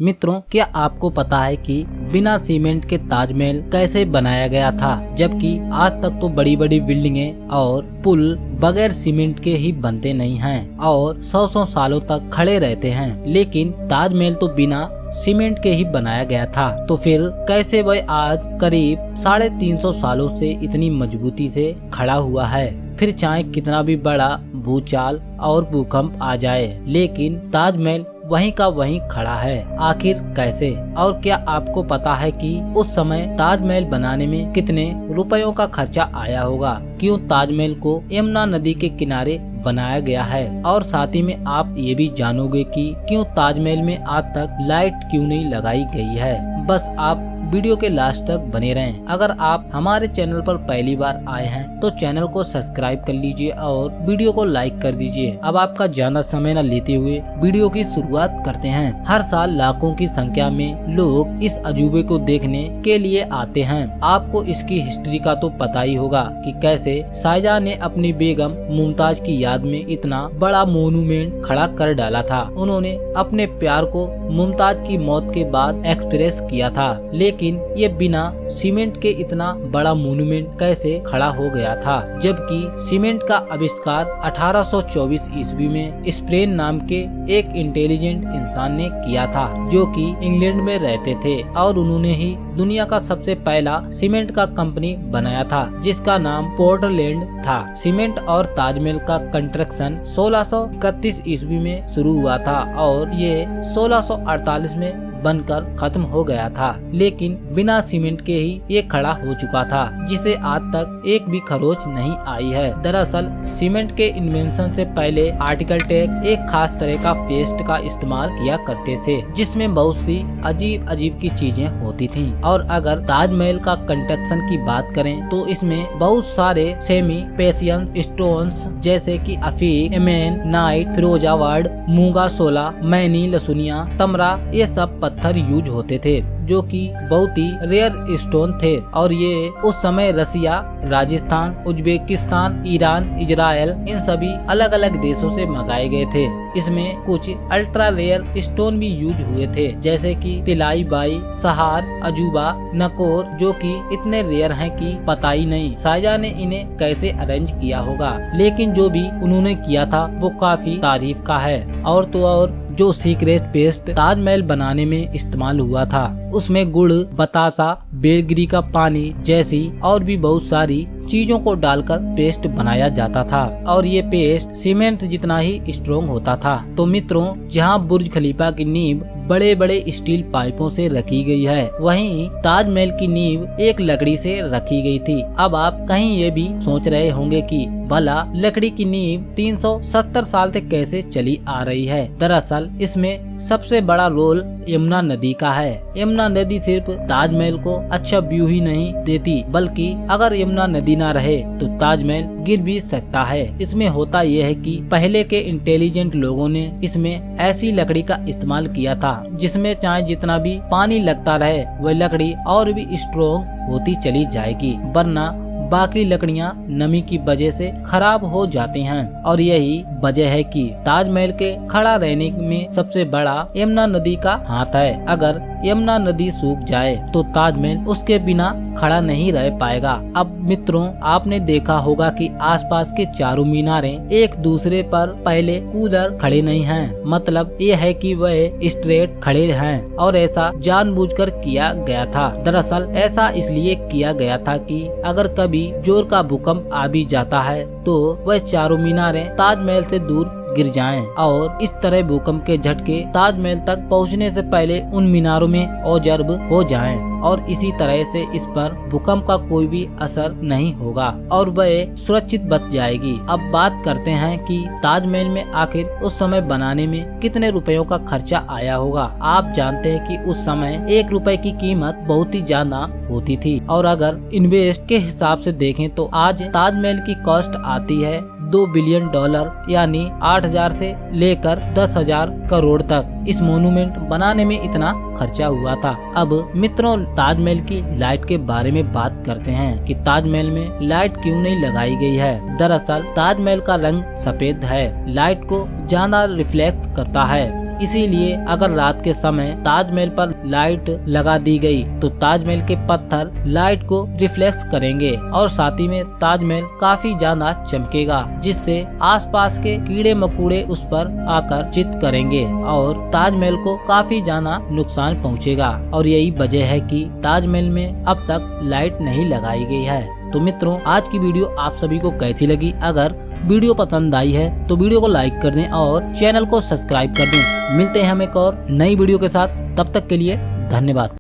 मित्रों, क्या आपको पता है कि बिना सीमेंट के ताजमहल कैसे बनाया गया था, जबकि आज तक तो बड़ी बड़ी बिल्डिंगें और पुल बगैर सीमेंट के ही बनते नहीं हैं और सौ सालों तक खड़े रहते हैं, लेकिन ताजमहल तो बिना सीमेंट के ही बनाया गया था। तो फिर कैसे वह आज करीब 350 सालों से इतनी मजबूती से खड़ा हुआ है। फिर चाहे कितना भी बड़ा भूचाल और भूकंप आ जाए, लेकिन ताजमहल वहीं का वहीं खड़ा है। आखिर कैसे? और क्या आपको पता है कि उस समय ताजमहल बनाने में कितने रुपयों का खर्चा आया होगा? क्यों ताजमहल को यमुना नदी के किनारे बनाया गया है? और साथ ही में आप ये भी जानोगे कि क्यों ताजमहल में आज तक लाइट क्यों नहीं लगाई गई है। बस आप वीडियो के लास्ट तक बने रहें। अगर आप हमारे चैनल पर पहली बार आए हैं तो चैनल को सब्सक्राइब कर लीजिए और वीडियो को लाइक कर दीजिए। अब आपका ज्यादा समय न लेते हुए वीडियो की शुरुआत करते हैं। हर साल लाखों की संख्या में लोग इस अजूबे को देखने के लिए आते हैं। आपको इसकी हिस्ट्री का तो पता ही होगा कि कैसे शाहजहां ने अपनी बेगम मुमताज की याद में इतना बड़ा मोन्यूमेंट खड़ा कर डाला था। उन्होंने अपने प्यार को मुमताज की मौत के बाद एक्सप्रेस किया था, लेकिन ये बिना सीमेंट के इतना बड़ा मोन्यूमेंट कैसे खड़ा हो गया था? जबकि सीमेंट का आविष्कार 1824 ईस्वी में स्प्रेन नाम के एक इंटेलिजेंट इंसान ने किया था, जो कि इंग्लैंड में रहते थे और उन्होंने ही दुनिया का सबसे पहला सीमेंट का कंपनी बनाया था, जिसका नाम पोर्टलैंड था। सीमेंट और ताजमहल का कंस्ट्रक्शन 1631 ईस्वी में शुरू हुआ था और ये 1648 में बनकर खत्म हो गया था, लेकिन बिना सीमेंट के ही ये खड़ा हो चुका था, जिसे आज तक एक भी खरोच नहीं आई है। दरअसल सीमेंट के इन्वेंशन से पहले आर्किटेक्ट एक खास तरह का पेस्ट का इस्तेमाल किया करते थे, जिसमें बहुत सी अजीब अजीब की चीजें होती थीं। और अगर ताजमहल का कंस्ट्रक्शन की बात करें तो इसमें बहुत सारे सेमी प्रेशियस स्टोन्स जैसे कि अफीक, एमेन, नाइट, फिरोजावाड़, मूंगा सोला, मैनी, लसुनिया, तमरा, ये सब पत्थर यूज होते थे, जो कि बहुत ही रेयर स्टोन थे। और ये उस समय रसिया, राजस्थान, उज्बेकिस्तान, ईरान, इजराइल, इन सभी अलग अलग देशों से मंगाए गए थे। इसमें कुछ अल्ट्रा रेयर स्टोन भी यूज हुए थे, जैसे कि तिलाई बाई, सहार, अजूबा, नकोर, जो कि इतने रेयर हैं कि पता ही नहीं शाहजहां ने इन्हें कैसे अरेंज किया होगा। लेकिन जो भी उन्होंने किया था वो काफी तारीफ का है। और तो और जो सीक्रेट पेस्ट ताजमहल बनाने में इस्तेमाल हुआ था, उसमें गुड़, बतासा, बेलगिरी का पानी जैसी और भी बहुत सारी चीजों को डालकर पेस्ट बनाया जाता था और ये पेस्ट सीमेंट जितना ही स्ट्रॉन्ग होता था। तो मित्रों, जहां बुर्ज खलीफा की नींव बड़े बड़े स्टील पाइपों से रखी गई है, वहीं ताजमहल की नींव एक लकड़ी से रखी गई थी। अब आप कहीं ये भी सोच रहे होंगे कि भला लकड़ी की नींव 370 साल तक कैसे चली आ रही है? दरअसल इसमें सबसे बड़ा रोल यमुना नदी का है। यमुना नदी सिर्फ ताजमहल को अच्छा व्यू ही नहीं देती, बल्कि अगर यमुना नदी ना रहे तो ताजमहल गिर भी सकता है। इसमें होता यह है कि पहले के इंटेलिजेंट लोगों ने इसमें ऐसी लकड़ी का इस्तेमाल किया था जिसमें चाहे जितना भी पानी लगता रहे वह लकड़ी और भी स्ट्रॉन्ग होती चली जाएगी, वरना बाकी लकड़ियां नमी की वजह से खराब हो जाती हैं। और यही वजह है कि ताजमहल के खड़ा रहने में सबसे बड़ा यमुना नदी का हाथ है। अगर यमुना नदी सूख जाए तो ताजमहल उसके बिना खड़ा नहीं रह पाएगा। अब मित्रों, आपने देखा होगा कि आसपास के चारों मीनारें एक दूसरे पर पहले कूदर खड़े नहीं हैं, मतलब ये है कि वह स्ट्रेट खड़े हैं और ऐसा जानबूझकर किया गया था। दरअसल ऐसा इसलिए किया गया था कि अगर कभी जोर का भूकंप आ भी जाता है तो वह चारों मीनारें ताजमहल से दूर गिर जाएं और इस तरह भूकंप के झटके ताजमहल तक पहुंचने से पहले उन मीनारों में अवजर्ब हो जाएं और इसी तरह से इस पर भूकंप का कोई भी असर नहीं होगा और वह सुरक्षित बच जाएगी। अब बात करते हैं कि ताजमहल में आखिर उस समय बनाने में कितने रुपयों का खर्चा आया होगा। आप जानते हैं कि उस समय 1 रुपए की कीमत बहुत ही ज्यादा होती थी और अगर इन्वेस्ट के हिसाब से देखें तो आज ताजमहल की कॉस्ट आती है $2 बिलियन, यानी 8,000 से लेकर 10,000 करोड़ तक। इस मोन्यूमेंट बनाने में इतना खर्चा हुआ था। अब मित्रों, ताजमहल की लाइट के बारे में बात करते हैं कि ताजमहल में लाइट क्यों नहीं लगाई गई है। दरअसल ताजमहल का रंग सफेद है, लाइट को ज्यादा रिफ्लेक्ट करता है, इसीलिए अगर रात के समय ताजमहल पर लाइट लगा दी गई तो ताजमहल के पत्थर लाइट को रिफ्लेक्ट करेंगे और साथ ही में ताजमहल काफी ज्यादा चमकेगा, जिससे आसपास के कीड़े मकोड़े उस पर आकर्षित करेंगे और ताजमहल को काफी ज्यादा नुकसान पहुंचेगा। और यही वजह है कि ताजमहल में अब तक लाइट नहीं लगाई गई है। तो मित्रों, आज की वीडियो आप सभी को कैसी लगी? अगर वीडियो पसंद आई है तो वीडियो को लाइक कर दें और चैनल को सब्सक्राइब कर दें। मिलते हैं हम एक और नई वीडियो के साथ, तब तक के लिए धन्यवाद।